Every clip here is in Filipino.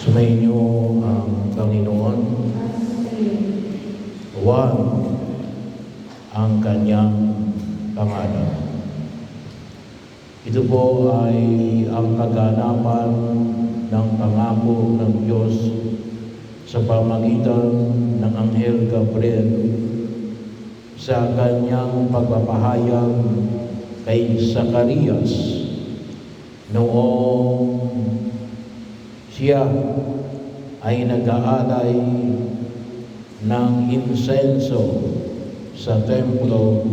Sumainyo ang Panginoon. Huwag ang kanyang pangalan. Ito po ay ang kaganapan ng pangako ng Diyos sa pamagitan ng Anghel Gabriel sa kanyang pagpapahayag kay Zacarias noong siya ay nag-aalay ng insenso sa templo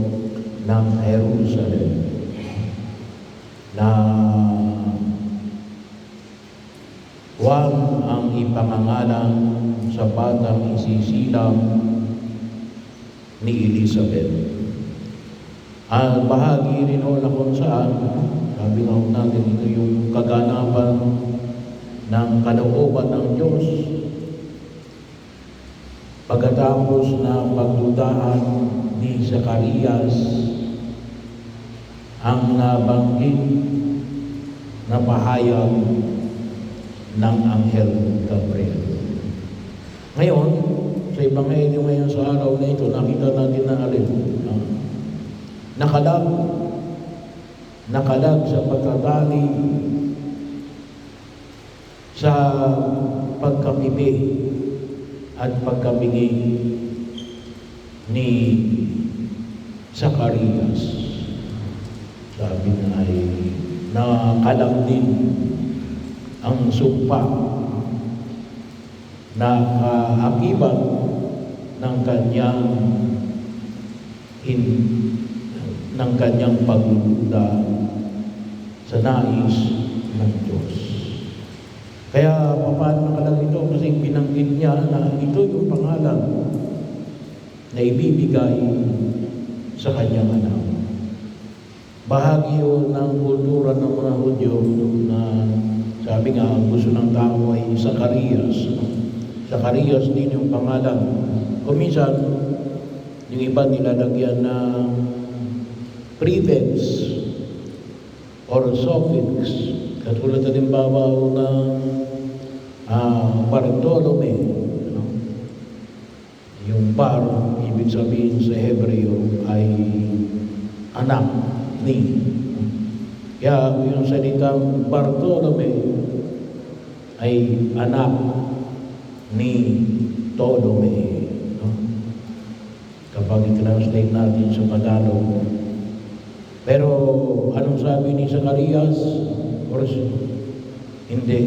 ng Jerusalem na huwag ang ipangangalan sa batang isisilang ni Elizabeth. At bahagi rin na kung saan, sabi nga natin, ito yung kaganapan ng kalooban ng Diyos pagkatapos na pagdudahan ni Zacarias ang nabanggit na pahayag ng Anghel Gabriel. Ngayon, sa Ebanghelyo ngayon sa araw na ito, nakita natin na alin? Nakalag sa pagkatali sa pagkapipi at pagkabingi ni Zacarias. Sabi na ay nakalang din ang sumpa na kaakibat ng kanyang pagdududa sa nais ng Diyos. Kaya paano nakalagay ito? Kasi binanggit niya na ito yung pangalan na ibibigay sa kanyang anak. Bahagi yun ng kultura ng mga Hudyo na sabi nga, gusto ng tao ay Zacarias. Zacarias din yung pangalan. O minsan, yung iba nilalagyan ng prefix or suffix. Katulad na limbawa ng Bartolome. Yung bar, ibig sabihin sa Hebreo ay anak ni. Kaya yung salitang Bartolome ay anak ni Ptolemy. Kapag i-translate natin sa Tagalog. Pero anong sabi ni Zacarias? Or hindi.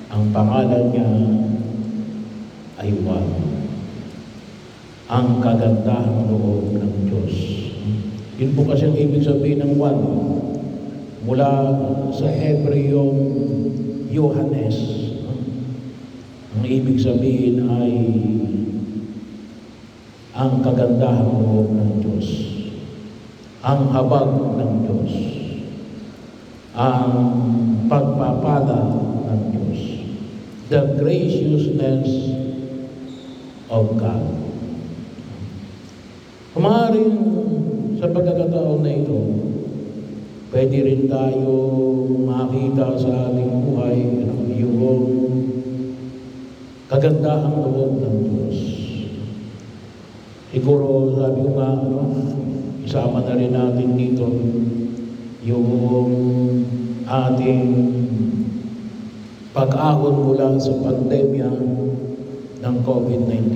Ang pangalan niya ay Juan. Ang kagandahang loob ng Diyos. Yun po kasi ang ibig sabihin ng Juan. Mula sa Hebreyong Yohanes. Ang ibig sabihin ay ang kagandahang loob ng Diyos. Ang habag ng Diyos. Ang pagpapala ng Diyos. The graciousness of God. Maaaring sa pagkakataon na ito, pwede rin tayo makita sa ating buhay yung kagandahang loob ng Diyos. Siguro sabi ko nga, isama na rin natin dito yung ating pag-ahon mula sa pandemya ng COVID-19.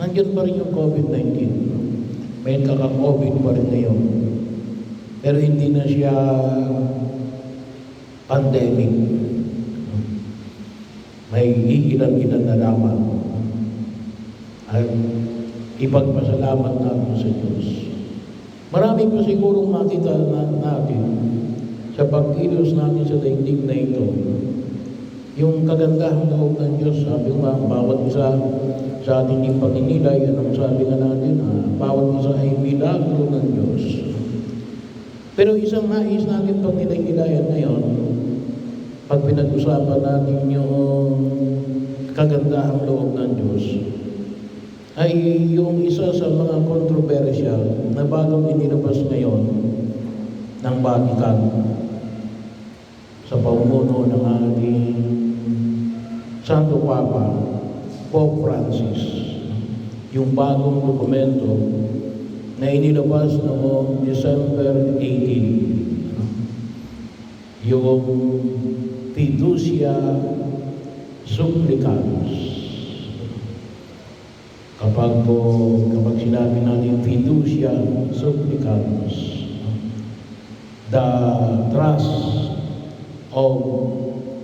Nandiyan pa rin yung COVID-19. May kaka-COVID pa rin ngayon. Pero hindi na siya pandemic. May iilan-ilan na lamang. At ipagpasalamat natin sa Diyos. Marami pa sigurong makita natin sa pagkilos natin sa daigdig na ito. Yung kagandahang loob ng Diyos, sabi nga, bawat isa sa ating ipaninilay, anong sabi nga natin, bawat isa ay milagro ng Diyos. Pero isang nais natin pag nilay-nilayan ngayon, pag pinag-usapan natin yung kagandahang loob ng Diyos, ay yung isa sa mga kontrobersyal na bagong inilabas ngayon ng Vatican sa paumuno ng ating Santo Papa, Pope Francis, yung bagong dokumento na inilabas noong December 18, yung Fiducia Supplicatus. Kapag sinabi natin Fiducia Supplicatus, the trust of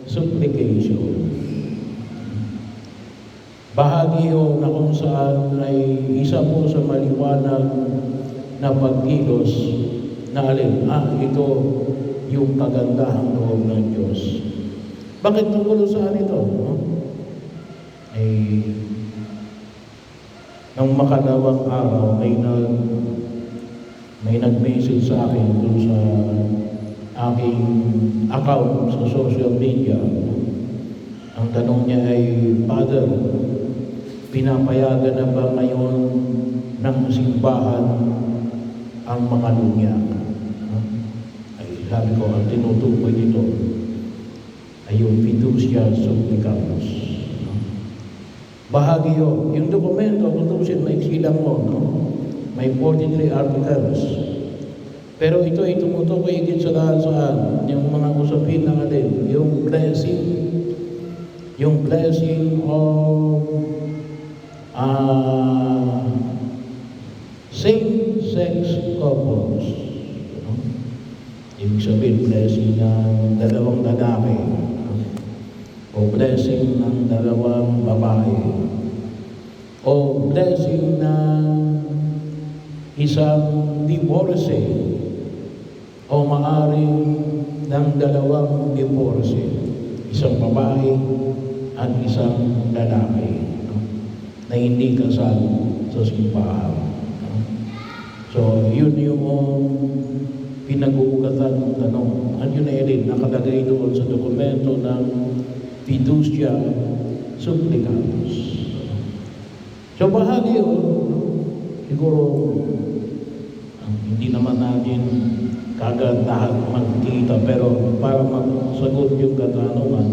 supplication. Bahagi yun na kung saan ay isa po sa maliwanag na pagkilos na alin, ito yung kagandahang loob ng Diyos. Bakit tungkol saan ito? Nung makalawang araw may nag-message sa akin dun sa aking account sa social media. Ang tanong niya ay, Father, pinapayagan na ba ngayon ng simbahan ang mga lunya? Ay sabi ko, ang tinutukoy nito ay yung Fiducia Supplicatus. Bahagi yun. Yung dokumento, kung tusin, may silang mo, no? May 43 articles. Pero ito ay tumutukoy higit sa lahat saan. Yung mga usapin ng alin, yung blessing of same-sex couples. No? Ibig sabihin, blessing ng dalawang lalaki. O blessing ng dalawang babae, o blessing ng isang divorce, o maaring ng dalawang divorce, isang babae at isang lalaki, na hindi kasal sa simbahan. So, yun yung pinag-uugatan ng tanong. At yun ay rin nakalagay doon sa dokumento ng Fiducia Supplicatus. So bahagi yun, siguro hindi naman natin kagad lahat magkita, pero para magsagot yung katanungan,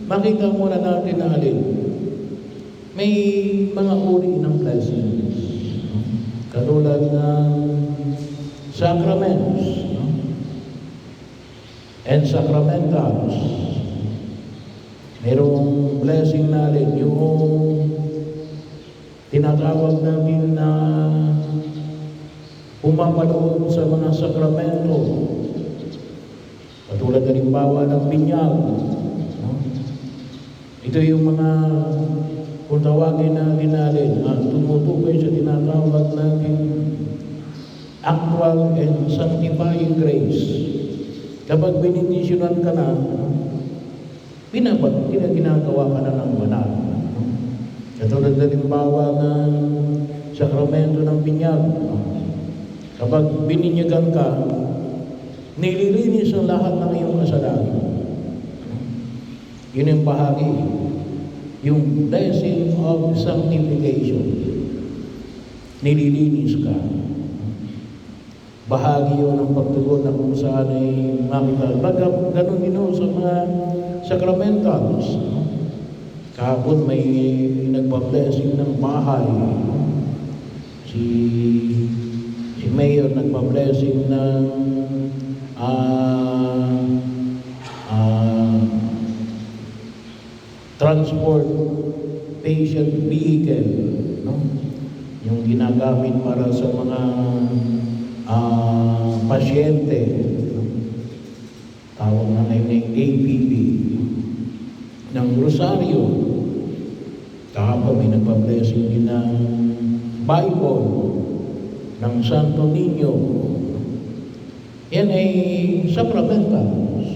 makita muna natin na alin. May mga uri ng blessings. Katulad ng sacraments, and sacramentals. Merong blessing natin, yung tinatawag natin na pumapaloob sa mga sakramento. Katulad halimbawa ng binyag. Ito yung mga, kung tawagin natin, tumutukoy sa tinatawag natin actual and sanctifying grace. Kapag benedisyonan ka na, ginagawa ka na ng banal. Katulad halimbawa ng sakramento ng binyag. Kapag bininyagan ka, nililinis ang lahat ng iyong kasalanan. Yun yung bahagi. Yung blessing of sanctification. Nililinis ka. Bahagi yun ng pagtugon na kung saan ay makita. Ganon din sa mga sacramentals. Kahapon may nagpa-blessing ng bahay. Si Mayor nagpa-blessing ng transport patient vehicle, no? Yung ginagamit para sa mga pasyente, no? Tawag na ngayon ng APP, ng Rosario. Kahapon may nagpa-blessing din ng Bible, ng Santo Niño. Yan ay sacramentals.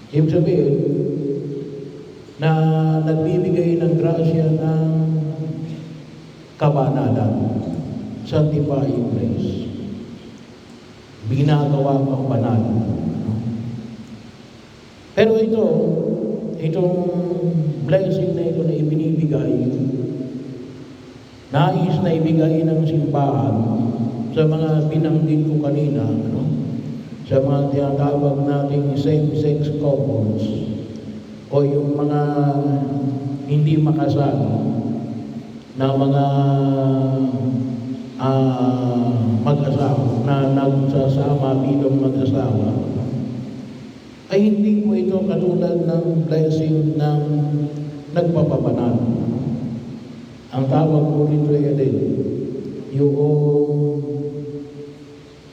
Ibig sabihin, na nagbibigay ng grasya ng kabanalan, sanctifying grace. Binagawa kang banal. Pero itong blessing na ito na ibinibigay, nais na ibigay ng simbahan sa mga binanggit ko kanina, sa mga tinatawag nating same-sex couples, o yung mga hindi makasal na mga mag-asawa na nagsasama bilang mag-asawa, ay hindi po ito katulad ng blessing ng nagpapabanal. Ang tawag po rito ay din, yung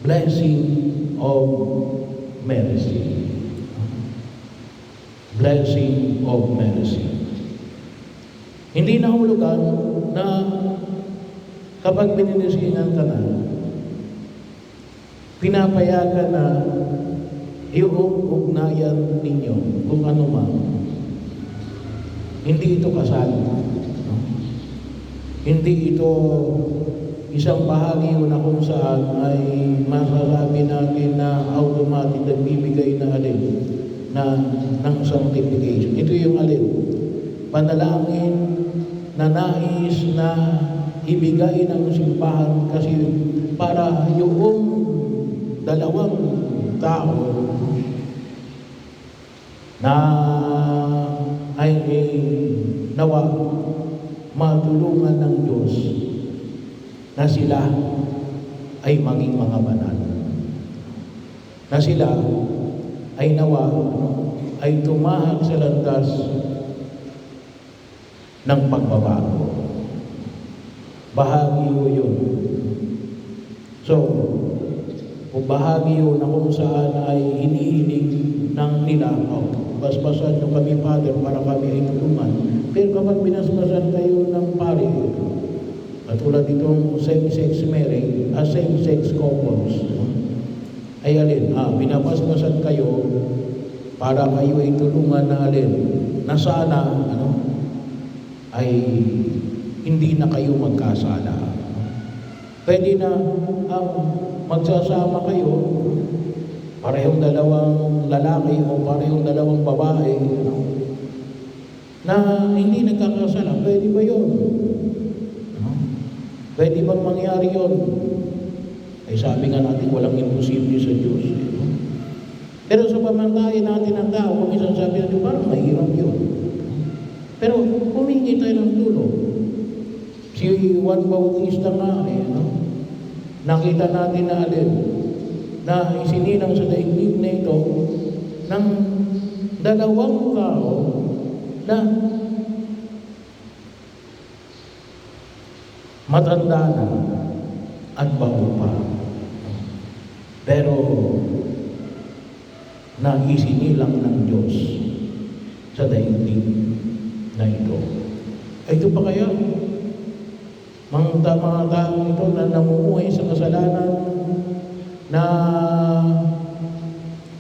blessing of mercy. Blessing of mercy. Hindi nahulugan na kapag bininisingan ka na, pinapayagan na yung ugnayan ninyo, kung ano man. Hindi ito kasal. No? Hindi ito isang bahagi na kung saan ay masasabi natin na automatic nagbibigay na alin na ng sanctification. Ito yung alin, panalangin na nais na ibigay ng simbahan kasi para yung dalawang tao na ay nawa matulungan ng Diyos na sila ay maging mga banal. Na sila ay nawa ay tumahak sa landas ng pagbabago. Bahagi ho yun. So, kung bahagi yun na kung saan ay hinihiling ng nila, basbasan nyo kami, Father, para kami ay tulungan. Pero kapag binasbasan kayo ng pari, katulad itong same-sex marriage, same-sex couples, ay alin, binabasbasan kayo para kayo ay tulungan na alin, na sana, ay hindi na kayo magkasala. Pwede na magsasama kayo, parehong dalawang lalaki o parehong dalawang babae, na hindi nagkakasala. Pwede ba yun? Pwede bang mangyari yun? Ay sabi nga natin, walang imposible sa Diyos. Pero sa pamantayan natin ang tao, kung isang sabi natin, parang mahirap yun. Pero humingi tayo ng tulong. Si Juan Bautista nga, nakita natin na alin, na isinilang sa daigdig na ito ng dalawang tao na matanda na at bago pa. Pero na isinilang ng Diyos sa daigdig na ito. Ay, ito pa kaya? Mga taong ito na namumuhay sa kasalanan na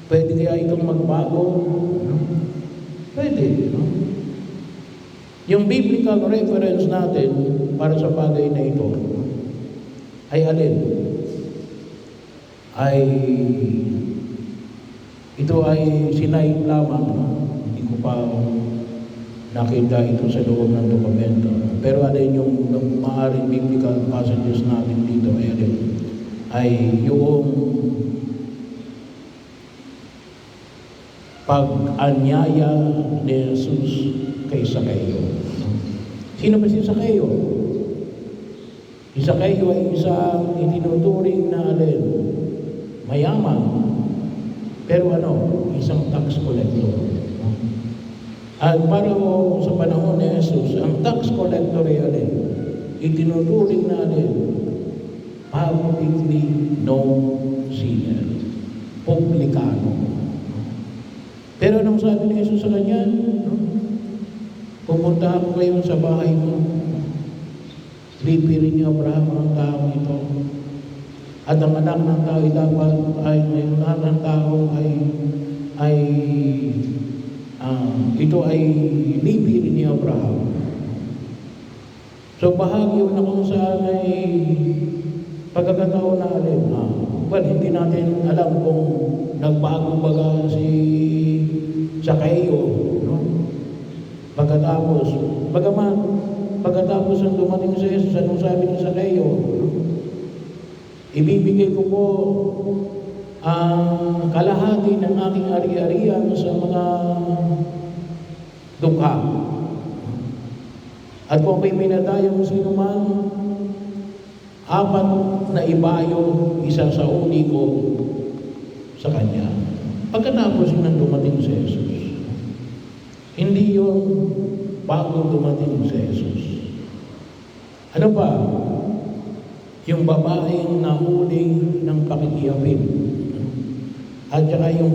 pwede kaya itong magbago? Pwede. No? Yung biblical reference natin para sa bagay na ito ay alin? Ito ay sinaip lamang. Hindi ko pa nakita ito sa loob ng dokumento. Pero alin yung maaaring biblical passages natin dito ay yung pag-anyaya ni Jesus kay Zacchaeus. Sino ba si Zacchaeus? Si Zacchaeus ay isang itinuturing na alin? Mayaman. Pero isang tax collector. At para sa panahon ni Jesus, ang tax collector ay alin? Itinuturing na alin? Publicly known sinner. Publikano. Pero anong sabi ni Jesus sa kanya? Pupunta ako kayo sa bahay mo. Lipirin niyo Abraham ang tao ito. At ang anak ng tao ito ay lipirin ni Abraham. So bahagi na kung saan ay pagkakataon na alin. Well, hindi natin alam kung nagbago baga si Zacchaeus. Pagkatapos ang dumating sa Jesus, anong sabi ni Zacchaeus? Ibibigay ko po ang kalahati ng aking ari-arian sa mga dukha. At kung may minadayang sino man, apat na ibayo, isa sa uli ko sa kanya. Pagkatapos nang dumating si Jesus, hindi yun bago dumating si Jesus. Ano ba? Yung babaeng nahuli ng pakikiyapin. At saka yung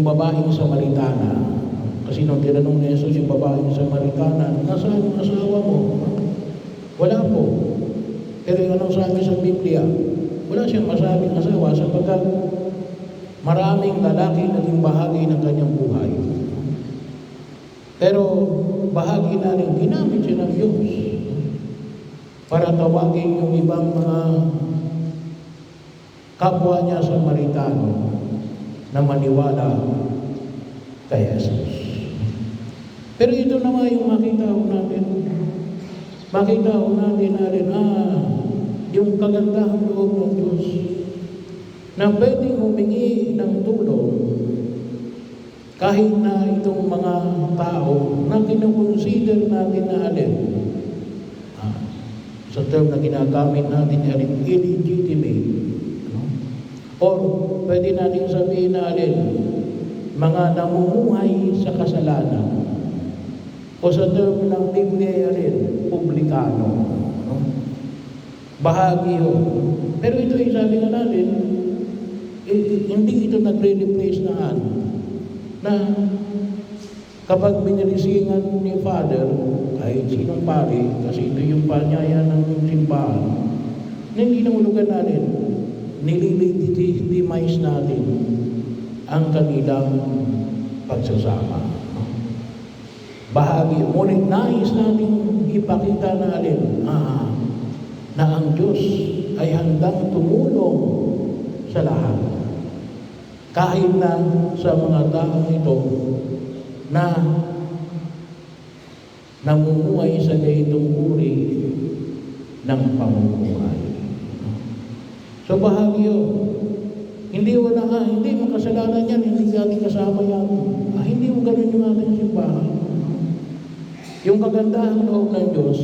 babaeng Samaritana. Kasi nung tinanong ni Jesus yung babaeng Samaritana, nasaan yung asawa mo? Wala po. Pero yung anong sabi sa Biblia, wala siyang masabing asawa sapagkat maraming lalaki naging bahagi ng kanyang buhay. Pero bahagi na rin, ginamit siya ng Diyos para tawagin yung ibang mga kapwa niya Samaritano na maniwala kay Jesus. Pero ito naman yung makita ho natin. Makita ho natin yung kagandahang loob ng Diyos na pwedeng humingi ng tulong kahit na itong mga tao na kinukonsider natin na alin. Sa term na ginagamit natin alin, illegitimate. Or pwede natin sabihin na alin, mga namumuhay sa kasalanan. O sa term ng Biblia alin, publikano. Bahagi ho. Pero ito ay sabi nga natin, hindi ito nagre-replace na kapag binilisingan ni Father, kahit sinong pari, kasi ito yung panyaya ng simbahan, hindi nahulugan natin, nililegitimize natin ang kanilang pagsasama. Bahagi, ngunit nais natin ipakita na alin, na ang Diyos ay handang tumulong sa lahat. Kahit na sa mga taong ito na namumuhay sa ganitong uri ng pamumuhay. So bahagi yun. Hindi mo kasalanan yan, hindi natin kasama yan. Hindi mo ganun yung ating simbahan. Yung kagandahan loob ng Diyos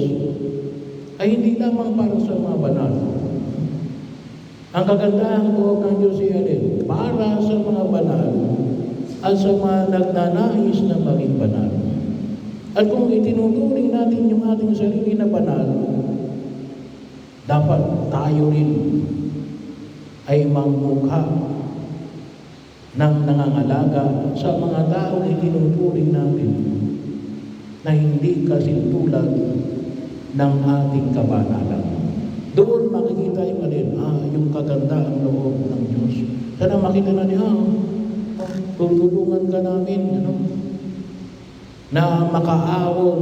ay hindi lamang para sa mga banal. Ang kagandahan loob ng Diyos ay alin? Para sa mga banal at sa mga nagnanais na maging banal. At kung itinuturing natin yung ating sarili na banal, dapat tayo rin ay magmukha ng nangangalaga sa mga taong itinuturing natin na hindi kasintulad ng ating kabanalan. Doon makikita yung yung kagandahan loob ng Diyos. Sana makita natin, tutulungan ka namin, na makaahon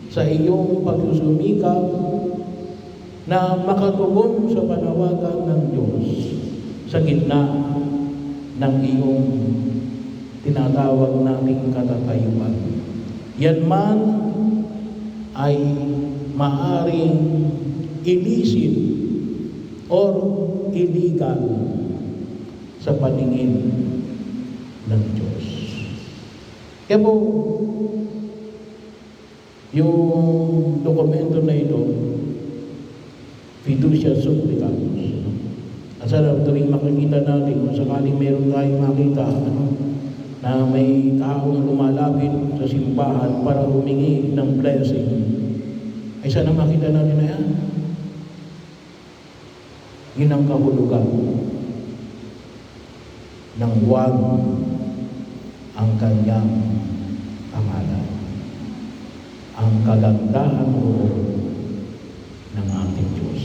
sa iyong pagsusumikap, na makatugon sa panawagan ng Diyos sa gitna ng iyong tinatawag naming katatayuan. Yan man ay maaring illicit or illegal sa paningin ng Diyos. Kaya po, yung dokumento na ito, fiducia supplicatus. At sana tuwing makikita natin, kung sakaling meron tayong makita, na may taong lumalapit sa simbahan para humingi ng blessing, ay sana makita natin na yan. Yun ang kahulugan ng wag ang kanyang pangalan. Ang kagandahan ng ating Diyos.